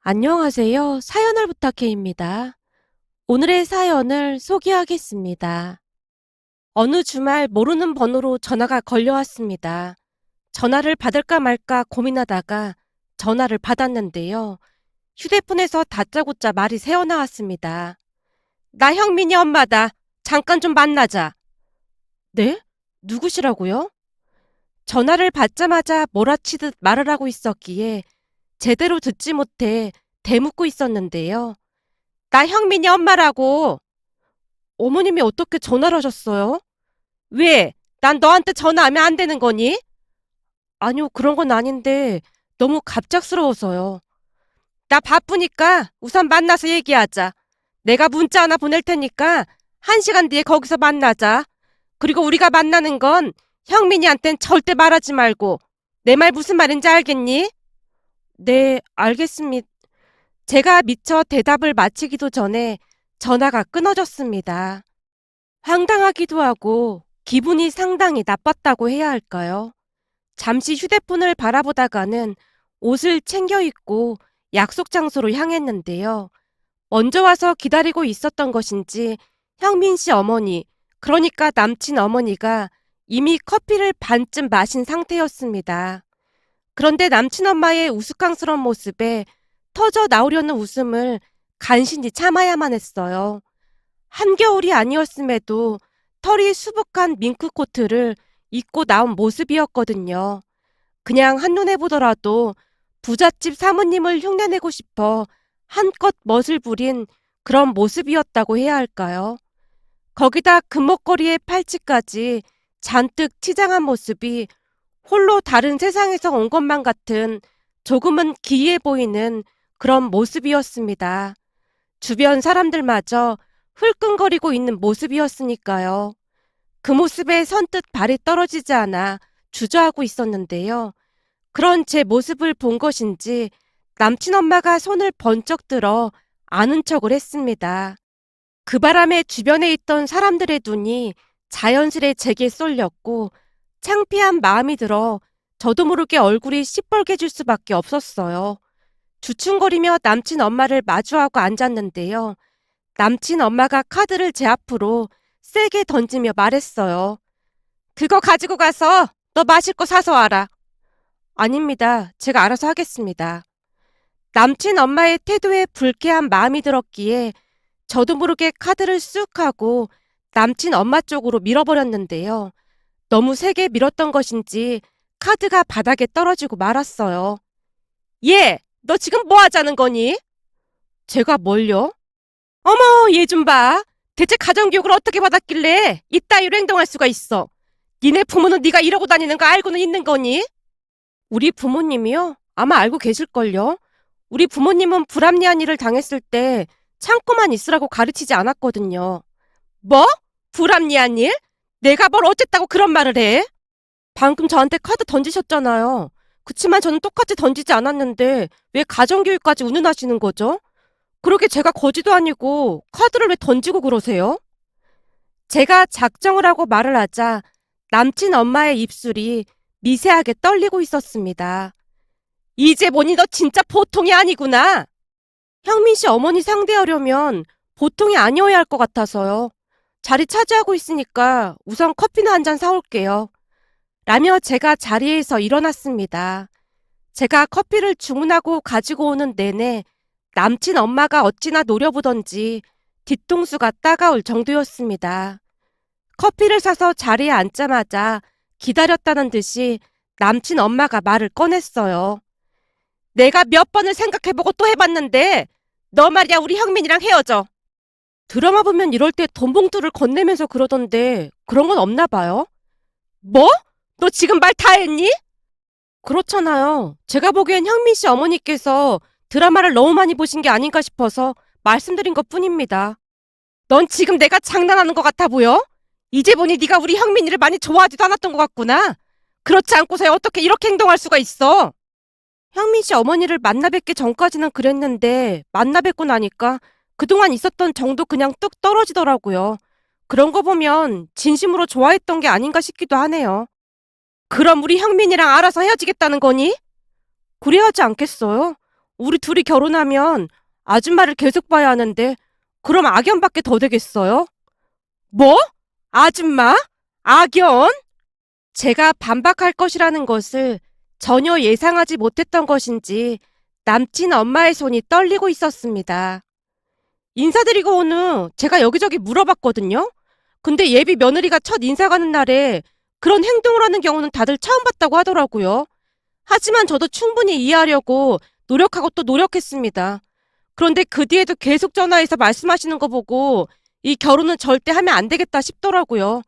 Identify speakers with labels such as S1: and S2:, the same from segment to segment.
S1: 안녕하세요. 사연을 부탁해입니다. 오늘의 사연을 소개하겠습니다. 어느 주말 모르는 번호로 전화가 걸려왔습니다. 전화를 받을까 말까 고민하다가 전화를 받았는데요. 휴대폰에서 다짜고짜 말이 새어나왔습니다. 나 형민이 엄마다. 잠깐 좀 만나자. 네? 누구시라고요? 전화를 받자마자 몰아치듯 말을 하고 있었기에 제대로 듣지 못해 대묻고 있었는데요. 나 형민이 엄마라고. 어머님이 어떻게 전화를 하셨어요? 왜? 난 너한테 전화하면 안 되는 거니? 아니요, 그런 건 아닌데 너무 갑작스러워서요. 나 바쁘니까 우선 만나서 얘기하자. 내가 문자 하나 보낼 테니까 1시간 뒤에 거기서 만나자. 그리고 우리가 만나는 건 형민이한텐 절대 말하지 말고. 내 말 무슨 말인지 알겠니? 네, 알겠습니다. 제가 미처 대답을 마치기도 전에 전화가 끊어졌습니다. 황당하기도 하고 기분이 상당히 나빴다고 해야 할까요? 잠시 휴대폰을 바라보다가는 옷을 챙겨 입고 약속 장소로 향했는데요. 먼저 와서 기다리고 있었던 것인지 형민 씨 어머니, 그러니까 남친 어머니가 이미 커피를 반쯤 마신 상태였습니다. 그런데 남친 엄마의 우스꽝스러운 모습에 터져 나오려는 웃음을 간신히 참아야만 했어요. 한겨울이 아니었음에도 털이 수북한 밍크코트를 입고 나온 모습이었거든요. 그냥 한눈에 보더라도 부잣집 사모님을 흉내내고 싶어 한껏 멋을 부린 그런 모습이었다고 해야 할까요? 거기다 금목걸이의 팔찌까지 잔뜩 치장한 모습이 홀로 다른 세상에서 온 것만 같은 조금은 기이해 보이는 그런 모습이었습니다. 주변 사람들마저 흘끈거리고 있는 모습이었으니까요. 그 모습에 선뜻 발이 떨어지지 않아 주저하고 있었는데요. 그런 제 모습을 본 것인지 남친 엄마가 손을 번쩍 들어 아는 척을 했습니다. 그 바람에 주변에 있던 사람들의 눈이 자연스레 제게 쏠렸고 창피한 마음이 들어 저도 모르게 얼굴이 시뻘개질 수밖에 없었어요. 주춤거리며 남친 엄마를 마주하고 앉았는데요. 남친 엄마가 카드를 제 앞으로 세게 던지며 말했어요. 그거 가지고 가서 너 마실 거 사서 와라. 아닙니다. 제가 알아서 하겠습니다. 남친 엄마의 태도에 불쾌한 마음이 들었기에 저도 모르게 카드를 쑥 하고 남친 엄마 쪽으로 밀어버렸는데요. 너무 세게 밀었던 것인지 카드가 바닥에 떨어지고 말았어요. 얘, 너 지금 뭐 하자는 거니? 제가 뭘요? 어머, 얘 좀 봐. 대체 가정교육을 어떻게 받았길래 이따위로 행동할 수가 있어. 니네 부모는 네가 이러고 다니는 거 알고는 있는 거니? 우리 부모님이요? 아마 알고 계실걸요? 우리 부모님은 불합리한 일을 당했을 때 참고만 있으라고 가르치지 않았거든요. 뭐? 불합리한 일? 내가 뭘 어쨌다고 그런 말을 해? 방금 저한테 카드 던지셨잖아요. 그치만 저는 똑같이 던지지 않았는데 왜 가정교육까지 운운하시는 거죠? 그러게 제가 거지도 아니고 카드를 왜 던지고 그러세요? 제가 작정을 하고 말을 하자 남친 엄마의 입술이 미세하게 떨리고 있었습니다. 이제 보니 너 진짜 보통이 아니구나. 형민 씨 어머니 상대하려면 보통이 아니어야 할 것 같아서요. 자리 차지하고 있으니까 우선 커피나 한 잔 사올게요. 라며 제가 자리에서 일어났습니다. 제가 커피를 주문하고 가지고 오는 내내 남친 엄마가 어찌나 노려보던지 뒤통수가 따가울 정도였습니다. 커피를 사서 자리에 앉자마자 기다렸다는 듯이 남친 엄마가 말을 꺼냈어요. 내가 몇 번을 생각해보고 또 해봤는데 너 말이야 우리 형민이랑 헤어져. 드라마 보면 이럴 때 돈 봉투를 건네면서 그러던데 그런 건 없나 봐요. 뭐? 너 지금 말 다 했니? 그렇잖아요. 제가 보기엔 형민 씨 어머니께서 드라마를 너무 많이 보신 게 아닌가 싶어서 말씀드린 것 뿐입니다. 넌 지금 내가 장난하는 것 같아 보여? 이제 보니 네가 우리 형민이를 많이 좋아하지도 않았던 것 같구나. 그렇지 않고서 어떻게 이렇게 행동할 수가 있어? 형민 씨 어머니를 만나 뵙기 전까지는 그랬는데 만나 뵙고 나니까 그동안 있었던 정도 그냥 뚝 떨어지더라고요. 그런 거 보면 진심으로 좋아했던 게 아닌가 싶기도 하네요. 그럼 우리 형민이랑 알아서 헤어지겠다는 거니? 그래야 하지 않겠어요? 우리 둘이 결혼하면 아줌마를 계속 봐야 하는데 그럼 악연밖에 더 되겠어요? 뭐? 아줌마? 악연? 제가 반박할 것이라는 것을 전혀 예상하지 못했던 것인지 남친 엄마의 손이 떨리고 있었습니다. 인사드리고 온 후 제가 여기저기 물어봤거든요. 근데 예비 며느리가 첫 인사 가는 날에 그런 행동을 하는 경우는 다들 처음 봤다고 하더라고요. 하지만 저도 충분히 이해하려고 노력하고 또 노력했습니다. 그런데 그 뒤에도 계속 전화해서 말씀하시는 거 보고 이 결혼은 절대 하면 안 되겠다 싶더라고요.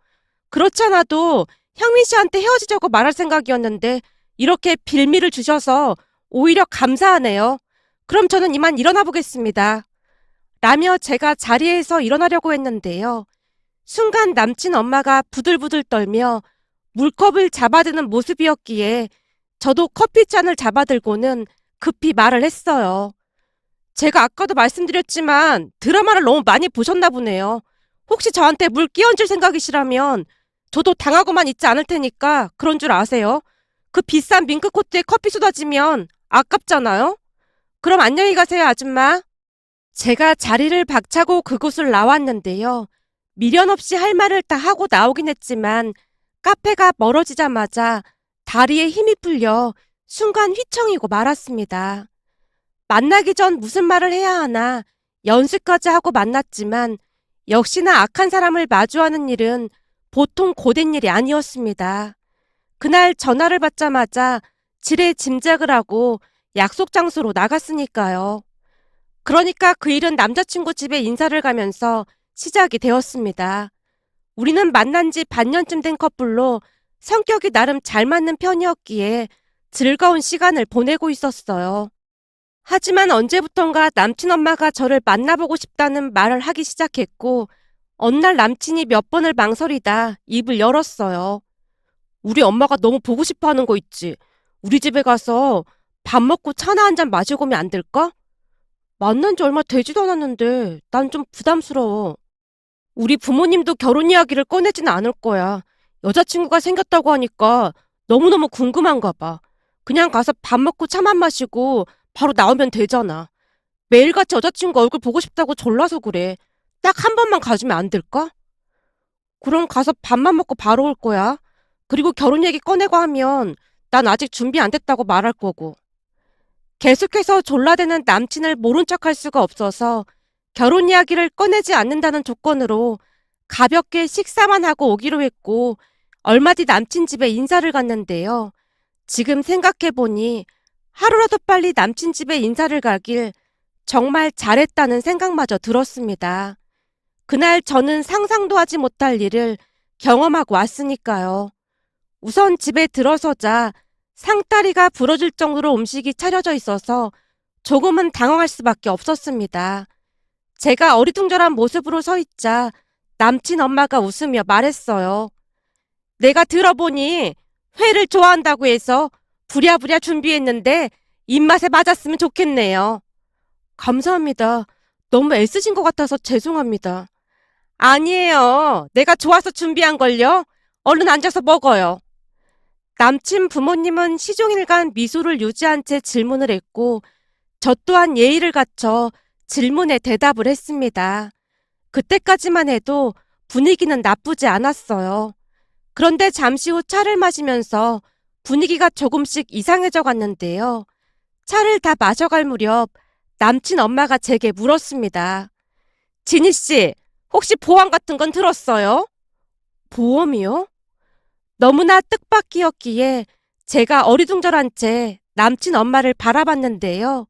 S1: 그렇지 않아도 향민 씨한테 헤어지자고 말할 생각이었는데 이렇게 빌미를 주셔서 오히려 감사하네요. 그럼 저는 이만 일어나 보겠습니다. 라며 제가 자리에서 일어나려고 했는데요. 순간 남친 엄마가 부들부들 떨며 물컵을 잡아드는 모습이었기에 저도 커피잔을 잡아들고는 급히 말을 했어요. 제가 아까도 말씀드렸지만 드라마를 너무 많이 보셨나 보네요. 혹시 저한테 물 끼얹을 생각이시라면 저도 당하고만 있지 않을 테니까 그런 줄 아세요. 그 비싼 밍크코트에 커피 쏟아지면 아깝잖아요. 그럼 안녕히 가세요, 아줌마. 제가 자리를 박차고 그곳을 나왔는데요. 미련 없이 할 말을 다 하고 나오긴 했지만 카페가 멀어지자마자 다리에 힘이 풀려 순간 휘청이고 말았습니다. 만나기 전 무슨 말을 해야 하나 연습까지 하고 만났지만 역시나 악한 사람을 마주하는 일은 보통 고된 일이 아니었습니다. 그날 전화를 받자마자 지레 짐작을 하고 약속 장소로 나갔으니까요. 그러니까 그 일은 남자친구 집에 인사를 가면서 시작이 되었습니다. 우리는 만난 지 반년쯤 된 커플로 성격이 나름 잘 맞는 편이었기에 즐거운 시간을 보내고 있었어요. 하지만 언제부턴가 남친 엄마가 저를 만나보고 싶다는 말을 하기 시작했고 어느 날 남친이 몇 번을 망설이다 입을 열었어요. 우리 엄마가 너무 보고 싶어 하는 거 있지. 우리 집에 가서 밥 먹고 차나 한 잔 마시고 오면 안 될까? 만난 지 얼마 되지도 않았는데 난 좀 부담스러워. 우리 부모님도 결혼 이야기를 꺼내지는 않을 거야. 여자친구가 생겼다고 하니까 너무너무 궁금한가 봐. 그냥 가서 밥 먹고 차만 마시고 바로 나오면 되잖아. 매일같이 여자친구 얼굴 보고 싶다고 졸라서 그래. 딱 한 번만 가주면 안 될까? 그럼 가서 밥만 먹고 바로 올 거야. 그리고 결혼 얘기 꺼내고 하면 난 아직 준비 안 됐다고 말할 거고. 계속해서 졸라대는 남친을 모른 척할 수가 없어서 결혼 이야기를 꺼내지 않는다는 조건으로 가볍게 식사만 하고 오기로 했고 얼마 뒤 남친 집에 인사를 갔는데요. 지금 생각해보니 하루라도 빨리 남친 집에 인사를 가길 정말 잘했다는 생각마저 들었습니다. 그날 저는 상상도 하지 못할 일을 경험하고 왔으니까요. 우선 집에 들어서자 상다리가 부러질 정도로 음식이 차려져 있어서 조금은 당황할 수밖에 없었습니다. 제가 어리둥절한 모습으로 서 있자 남친 엄마가 웃으며 말했어요. 내가 들어보니 회를 좋아한다고 해서 부랴부랴 준비했는데 입맛에 맞았으면 좋겠네요. 감사합니다. 너무 애쓰신 것 같아서 죄송합니다. 아니에요. 내가 좋아서 준비한 걸요. 얼른 앉아서 먹어요. 남친 부모님은 시종일관 미소를 유지한 채 질문을 했고 저 또한 예의를 갖춰 질문에 대답을 했습니다. 그때까지만 해도 분위기는 나쁘지 않았어요. 그런데 잠시 후 차를 마시면서 분위기가 조금씩 이상해져 갔는데요. 차를 다 마셔갈 무렵 남친 엄마가 제게 물었습니다. 진희 씨, 혹시 보험 같은 건 들었어요? 보험이요? 너무나 뜻밖이었기에 제가 어리둥절한 채 남친 엄마를 바라봤는데요.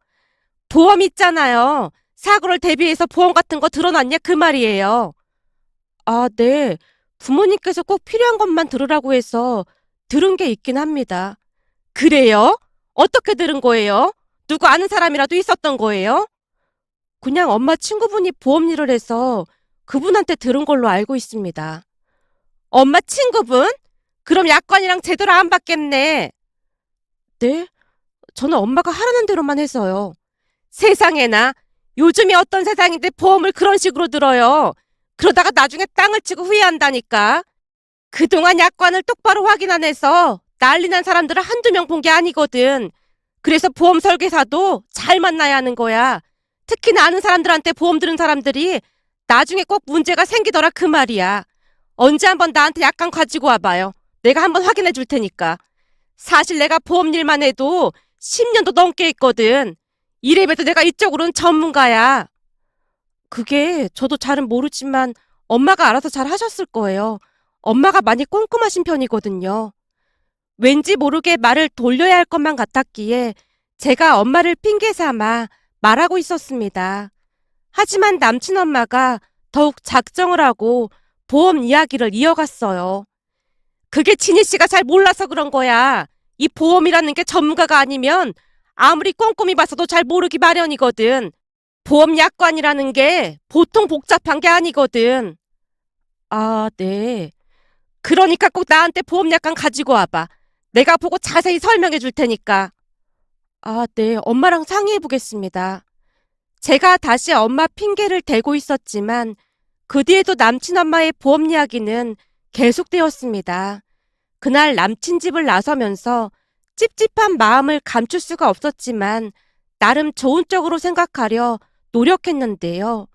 S1: 보험 있잖아요. 사고를 대비해서 보험 같은 거 들어놨냐 그 말이에요. 아, 네. 부모님께서 꼭 필요한 것만 들으라고 해서 들은 게 있긴 합니다. 그래요? 어떻게 들은 거예요? 누구 아는 사람이라도 있었던 거예요? 그냥 엄마 친구분이 보험 일을 해서 그분한테 들은 걸로 알고 있습니다. 엄마 친구분? 그럼 약관이랑 제대로 안 받겠네. 네? 저는 엄마가 하라는 대로만 해서요. 세상에나. 요즘이 어떤 세상인데 보험을 그런 식으로 들어요. 그러다가 나중에 땅을 치고 후회한다니까. 그동안 약관을 똑바로 확인 안 해서 난리 난 사람들을 한두 명 본 게 아니거든. 그래서 보험 설계사도 잘 만나야 하는 거야. 특히나 아는 사람들한테 보험 들은 사람들이 나중에 꼭 문제가 생기더라 그 말이야. 언제 한번 나한테 약관 가지고 와봐요. 내가 한번 확인해 줄 테니까. 사실 내가 보험 일만 해도 10년도 넘게 했거든. 이래봬도 내가 이쪽으로는 전문가야. 그게 저도 잘은 모르지만 엄마가 알아서 잘 하셨을 거예요. 엄마가 많이 꼼꼼하신 편이거든요. 왠지 모르게 말을 돌려야 할 것만 같았기에 제가 엄마를 핑계 삼아 말하고 있었습니다. 하지만 남친 엄마가 더욱 작정을 하고 보험 이야기를 이어갔어요. 그게 진희 씨가 잘 몰라서 그런 거야. 이 보험이라는 게 전문가가 아니면 아무리 꼼꼼히 봐서도 잘 모르기 마련이거든. 보험 약관이라는 게 보통 복잡한 게 아니거든. 아, 네. 그러니까 꼭 나한테 보험 약관 가지고 와봐. 내가 보고 자세히 설명해 줄 테니까. 아, 네. 엄마랑 상의해 보겠습니다. 제가 다시 엄마 핑계를 대고 있었지만 그 뒤에도 남친 엄마의 보험 이야기는 계속되었습니다. 그날 남친 집을 나서면서 찝찝한 마음을 감출 수가 없었지만 나름 좋은 쪽으로 생각하려 노력했는데요.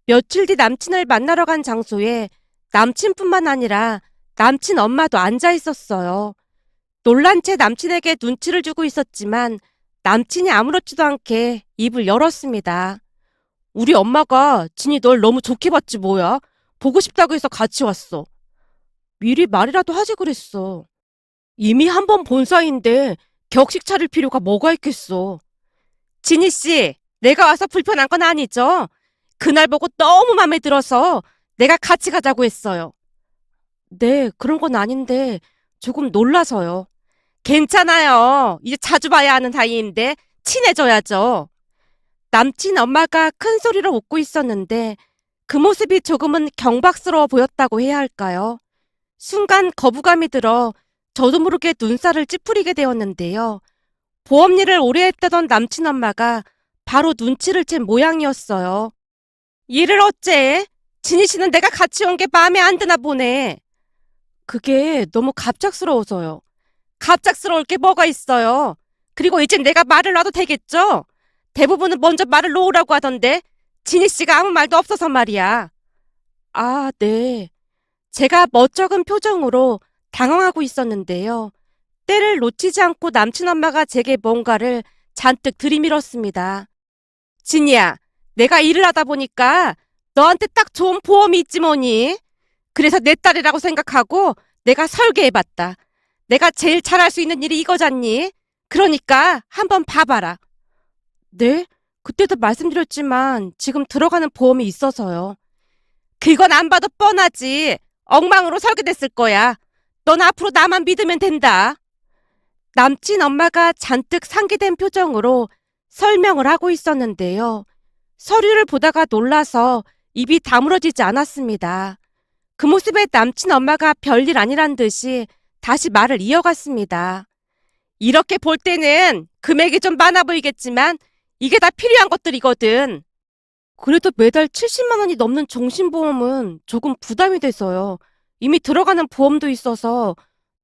S1: 며칠 뒤 남친을 만나러 간 장소에 남친뿐만 아니라 남친 엄마도 앉아 있었어요. 놀란 채 남친에게 눈치를 주고 있었지만 남친이 아무렇지도 않게 입을 열었습니다. 우리 엄마가 진이 널 너무 좋게 봤지 뭐야. 보고 싶다고 해서 같이 왔어. 미리 말이라도 하지 그랬어. 이미 한 번 본 사이인데 격식 차릴 필요가 뭐가 있겠어. 진희 씨, 내가 와서 불편한 건 아니죠? 그날 보고 너무 마음에 들어서 내가 같이 가자고 했어요. 네, 그런 건 아닌데 조금 놀라서요. 괜찮아요. 이제 자주 봐야 하는 사이인데 친해져야죠. 남친 엄마가 큰 소리로 웃고 있었는데 그 모습이 조금은 경박스러워 보였다고 해야 할까요? 순간 거부감이 들어 저도 모르게 눈살을 찌푸리게 되었는데요. 보험 일을 오래 했다던 남친 엄마가 바로 눈치를 챈 모양이었어요. 일을 어째? 진희 씨는 내가 같이 온 게 마음에 안 드나 보네. 그게 너무 갑작스러워서요. 갑작스러울 게 뭐가 있어요. 그리고 이젠 내가 말을 놔도 되겠죠? 대부분은 먼저 말을 놓으라고 하던데 진희 씨가 아무 말도 없어서 말이야. 아, 네. 제가 멋쩍은 표정으로 당황하고 있었는데요. 때를 놓치지 않고 남친 엄마가 제게 뭔가를 잔뜩 들이밀었습니다. 진이야, 내가 일을 하다 보니까 너한테 딱 좋은 보험이 있지 뭐니? 그래서 내 딸이라고 생각하고 내가 설계해봤다. 내가 제일 잘할 수 있는 일이 이거잖니? 그러니까 한번 봐봐라. 네? 그때도 말씀드렸지만 지금 들어가는 보험이 있어서요. 그건 안 봐도 뻔하지. 엉망으로 설계됐을 거야. 넌 앞으로 나만 믿으면 된다. 남친 엄마가 잔뜩 상기된 표정으로 설명을 하고 있었는데요. 서류를 보다가 놀라서 입이 다물어지지 않았습니다. 그 모습에 남친 엄마가 별일 아니란 듯이 다시 말을 이어갔습니다. 이렇게 볼 때는 금액이 좀 많아 보이겠지만 이게 다 필요한 것들이거든. 그래도 매달 70만 원이 넘는 정신보험은 조금 부담이 돼서요. 이미 들어가는 보험도 있어서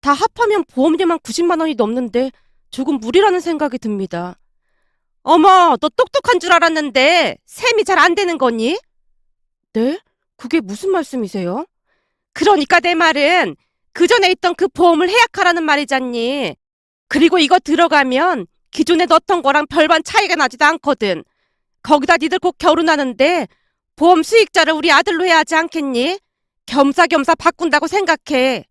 S1: 다 합하면 보험료만 90만 원이 넘는데 조금 무리라는 생각이 듭니다. 어머, 너 똑똑한 줄 알았는데 셈이 잘 안 되는 거니? 네? 그게 무슨 말씀이세요? 그러니까 내 말은 그 전에 있던 그 보험을 해약하라는 말이잖니. 그리고 이거 들어가면 기존에 넣었던 거랑 별반 차이가 나지도 않거든. 거기다 니들 곧 결혼하는데 보험 수익자를 우리 아들로 해야 하지 않겠니? 겸사겸사 바꾼다고 생각해.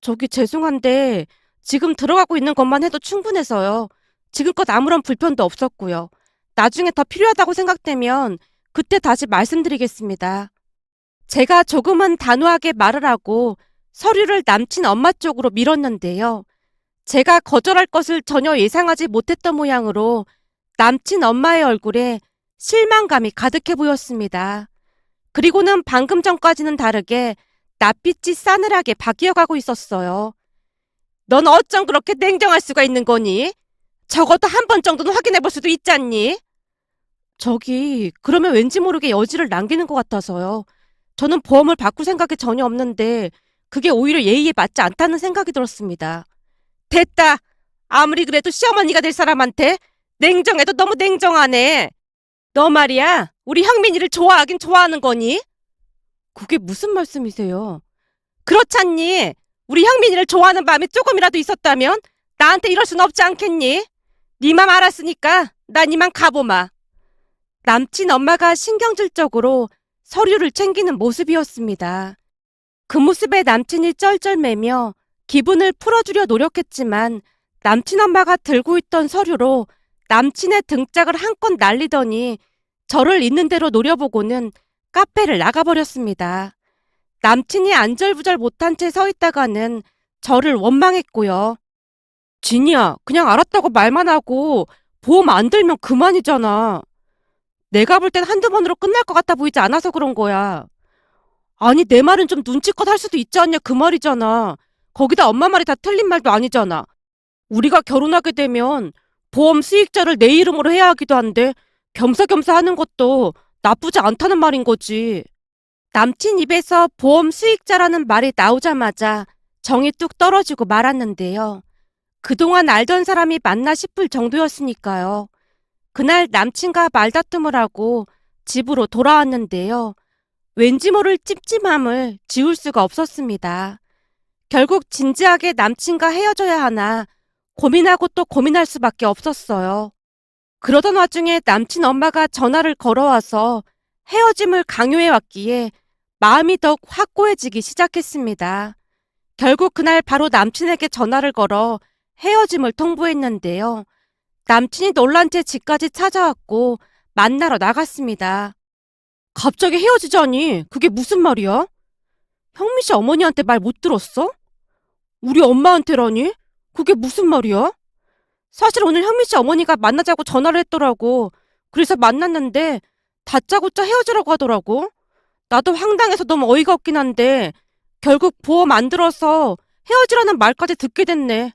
S1: 저기 죄송한데 지금 들어가고 있는 것만 해도 충분해서요. 지금껏 아무런 불편도 없었고요. 나중에 더 필요하다고 생각되면 그때 다시 말씀드리겠습니다. 제가 조금은 단호하게 말을 하고 서류를 남친 엄마 쪽으로 밀었는데요. 제가 거절할 것을 전혀 예상하지 못했던 모양으로 남친 엄마의 얼굴에 실망감이 가득해 보였습니다. 그리고는 방금 전까지는 다르게 낯빛이 싸늘하게 바뀌어가고 있었어요. 넌 어쩜 그렇게 냉정할 수가 있는 거니? 적어도 한 번 정도는 확인해 볼 수도 있잖니? 그러면 왠지 모르게 여지를 남기는 것 같아서요. 저는 보험을 바꿀 생각이 전혀 없는데 그게 오히려 예의에 맞지 않다는 생각이 들었습니다. 됐다. 아무리 그래도 시어머니가 될 사람한테 냉정해도 너무 냉정하네. 너 말이야, 우리 형민이를 좋아하긴 좋아하는 거니? 그게 무슨 말씀이세요? 그렇잖니. 우리 형민이를 좋아하는 마음이 조금이라도 있었다면 나한테 이럴 순 없지 않겠니? 네 맘 알았으니까 난 이만 가보마. 남친 엄마가 신경질적으로 서류를 챙기는 모습이었습니다. 그 모습에 남친이 쩔쩔매며 기분을 풀어주려 노력했지만 남친 엄마가 들고 있던 서류로 남친의 등짝을 한껏 날리더니 저를 있는 대로 노려보고는 카페를 나가버렸습니다. 남친이 안절부절 못한 채 서 있다가는 저를 원망했고요. 진이야, 그냥 알았다고 말만 하고 보험 안 들면 그만이잖아. 내가 볼 땐 한두 번으로 끝날 것 같아 보이지 않아서 그런 거야. 아니, 내 말은 좀 눈치껏 할 수도 있지 않냐 그 말이잖아. 거기다 엄마 말이 다 틀린 말도 아니잖아. 우리가 결혼하게 되면 보험 수익자를 내 이름으로 해야 하기도 한데 겸사겸사 하는 것도 나쁘지 않다는 말인 거지. 남친 입에서 보험 수익자라는 말이 나오자마자 정이 뚝 떨어지고 말았는데요. 그동안 알던 사람이 맞나 싶을 정도였으니까요. 그날 남친과 말다툼을 하고 집으로 돌아왔는데요. 왠지 모를 찝찝함을 지울 수가 없었습니다. 결국 진지하게 남친과 헤어져야 하나 고민하고 또 고민할 수밖에 없었어요. 그러던 와중에 남친 엄마가 전화를 걸어와서 헤어짐을 강요해왔기에 마음이 더욱 확고해지기 시작했습니다. 결국 그날 바로 남친에게 전화를 걸어 헤어짐을 통보했는데요. 남친이 놀란 채 집까지 찾아왔고 만나러 나갔습니다. 갑자기 헤어지자니 그게 무슨 말이야? 형미 씨 어머니한테 말 못 들었어? 우리 엄마한테라니? 그게 무슨 말이야? 사실 오늘 현미 씨 어머니가 만나자고 전화를 했더라고. 그래서 만났는데 다짜고짜 헤어지라고 하더라고. 나도 황당해서 너무 어이가 없긴 한데 결국 보험 안 들어서 헤어지라는 말까지 듣게 됐네.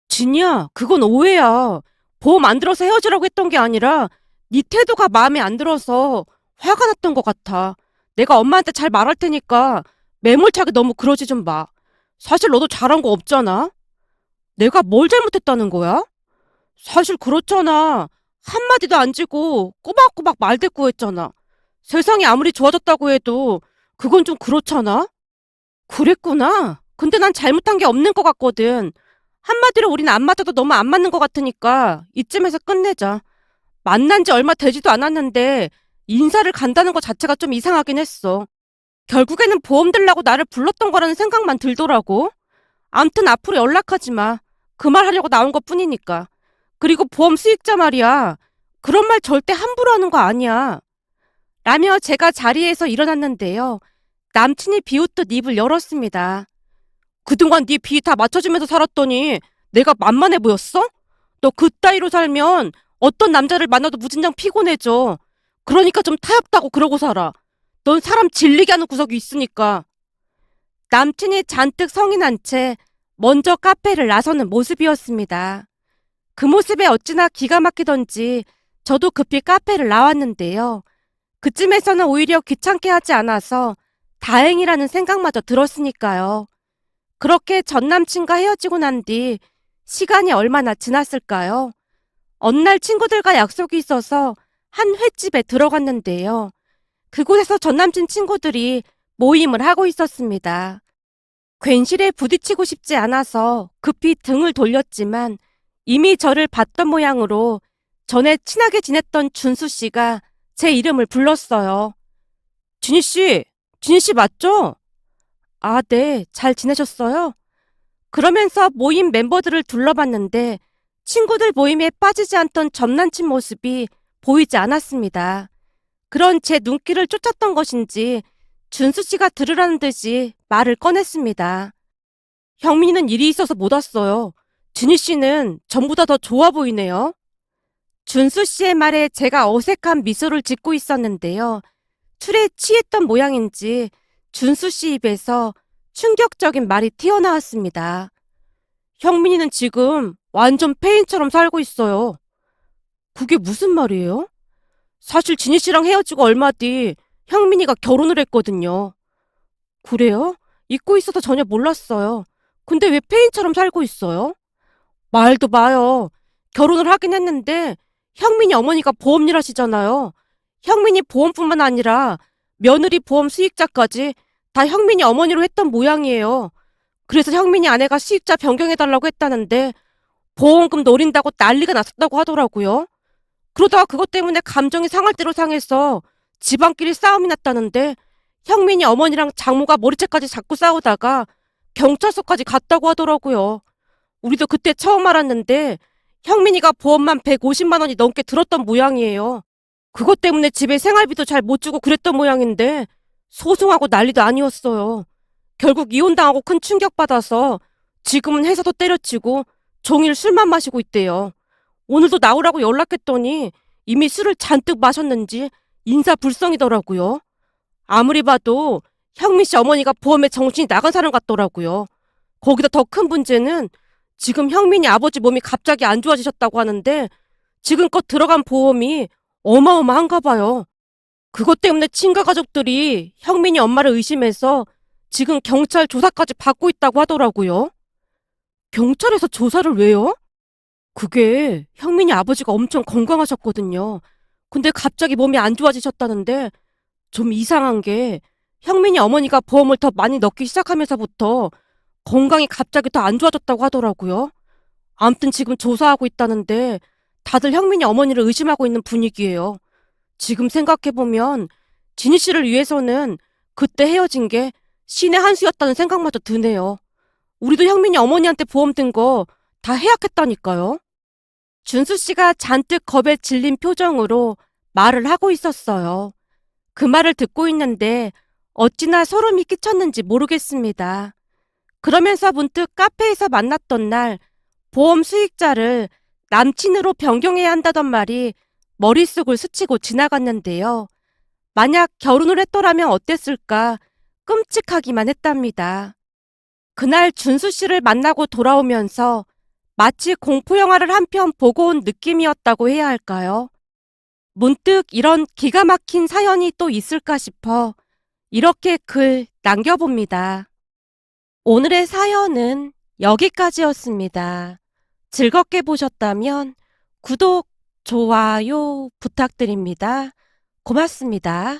S1: 진이야, 그건 오해야. 보험 안 들어서 헤어지라고 했던 게 아니라 네 태도가 마음에 안 들어서 화가 났던 것 같아. 내가 엄마한테 잘 말할 테니까 매몰차게 너무 그러지 좀 마. 사실 너도 잘한 거 없잖아. 내가 뭘 잘못했다는 거야? 사실 그렇잖아. 한마디도 안 지고 꼬박꼬박 말대꾸했잖아. 세상이 아무리 좋아졌다고 해도 그건 좀 그렇잖아? 그랬구나. 근데 난 잘못한 게 없는 것 같거든. 한마디로 우린 안 맞아도 너무 안 맞는 것 같으니까 이쯤에서 끝내자. 만난 지 얼마 되지도 않았는데 인사를 간다는 것 자체가 좀 이상하긴 했어. 결국에는 보험 들라고 나를 불렀던 거라는 생각만 들더라고. 암튼 앞으로 연락하지 마. 그 말 하려고 나온 것 뿐이니까. 그리고 보험 수익자 말이야. 그런 말 절대 함부로 하는 거 아니야. 라며 제가 자리에서 일어났는데요. 남친이 비웃듯 입을 열었습니다. 그동안 네 비 다 맞춰주면서 살았더니 내가 만만해 보였어? 너 그따위로 살면 어떤 남자를 만나도 무진장 피곤해져. 그러니까 좀 타협다고 그러고 살아. 넌 사람 질리게 하는 구석이 있으니까. 남친이 잔뜩 성이 난 채 먼저 카페를 나서는 모습이었습니다. 그 모습에 어찌나 기가 막히던지 저도 급히 카페를 나왔는데요. 그쯤에서는 오히려 귀찮게 하지 않아서 다행이라는 생각마저 들었으니까요. 그렇게 전 남친과 헤어지고 난 뒤 시간이 얼마나 지났을까요? 어느 날 친구들과 약속이 있어서 한 횟집에 들어갔는데요. 그곳에서 전 남친 친구들이 모임을 하고 있었습니다. 괜시리에 부딪히고 싶지 않아서 급히 등을 돌렸지만 이미 저를 봤던 모양으로 전에 친하게 지냈던 준수 씨가 제 이름을 불렀어요. 진희 씨 맞죠? 아, 네. 잘 지내셨어요? 그러면서 모임 멤버들을 둘러봤는데 친구들 모임에 빠지지 않던 전 남친 모습이 보이지 않았습니다. 그런 제 눈길을 쫓았던 것인지 준수 씨가 들으라는 듯이 말을 꺼냈습니다. 형민이는 일이 있어서 못 왔어요. 진희 씨는 전보다 더 좋아 보이네요. 준수 씨의 말에 제가 어색한 미소를 짓고 있었는데요. 술에 취했던 모양인지 준수 씨 입에서 충격적인 말이 튀어나왔습니다. 형민이는 지금 완전 폐인처럼 살고 있어요. 그게 무슨 말이에요? 사실 진희 씨랑 헤어지고 얼마 뒤 형민이가 결혼을 했거든요. 그래요? 잊고 있어서 전혀 몰랐어요. 근데 왜 폐인처럼 살고 있어요? 말도 마요. 결혼을 하긴 했는데 형민이 어머니가 보험일 하시잖아요. 형민이 보험뿐만 아니라 며느리 보험 수익자까지 다 형민이 어머니로 했던 모양이에요. 그래서 형민이 아내가 수익자 변경해달라고 했다는데 보험금 노린다고 난리가 났었다고 하더라고요. 그러다가 그것 때문에 감정이 상할 대로 상해서 집안끼리 싸움이 났다는데 형민이 어머니랑 장모가 머리채까지 잡고 싸우다가 경찰서까지 갔다고 하더라고요. 우리도 그때 처음 알았는데 형민이가 보험만 150만 원이 넘게 들었던 모양이에요. 그것 때문에 집에 생활비도 잘 못 주고 그랬던 모양인데 소송하고 난리도 아니었어요. 결국 이혼당하고 큰 충격받아서 지금은 회사도 때려치고 종일 술만 마시고 있대요. 오늘도 나오라고 연락했더니 이미 술을 잔뜩 마셨는지 인사불성이더라고요. 아무리 봐도 형민 씨 어머니가 보험에 정신이 나간 사람 같더라고요. 거기다 더 큰 문제는 지금 형민이 아버지 몸이 갑자기 안 좋아지셨다고 하는데 지금껏 들어간 보험이 어마어마한가 봐요. 그것 때문에 친가 가족들이 형민이 엄마를 의심해서 지금 경찰 조사까지 받고 있다고 하더라고요. 경찰에서 조사를 왜요? 그게 형민이 아버지가 엄청 건강하셨거든요. 근데 갑자기 몸이 안 좋아지셨다는데 좀 이상한 게 형민이 어머니가 보험을 더 많이 넣기 시작하면서부터 건강이 갑자기 더 안 좋아졌다고 하더라고요. 암튼 지금 조사하고 있다는데 다들 형민이 어머니를 의심하고 있는 분위기예요. 지금 생각해보면 진희 씨를 위해서는 그때 헤어진 게 신의 한 수였다는 생각마저 드네요. 우리도 형민이 어머니한테 보험 든 거 다 해약했다니까요. 준수 씨가 잔뜩 겁에 질린 표정으로 말을 하고 있었어요. 그 말을 듣고 있는데 어찌나 소름이 끼쳤는지 모르겠습니다. 그러면서 문득 카페에서 만났던 날 보험 수익자를 남친으로 변경해야 한다던 말이 머릿속을 스치고 지나갔는데요. 만약 결혼을 했더라면 어땠을까 끔찍하기만 했답니다. 그날 준수 씨를 만나고 돌아오면서 마치 공포영화를 한 편 보고 온 느낌이었다고 해야 할까요? 문득 이런 기가 막힌 사연이 또 있을까 싶어 이렇게 글 남겨봅니다. 오늘의 사연은 여기까지였습니다. 즐겁게 보셨다면 구독, 좋아요 부탁드립니다. 고맙습니다.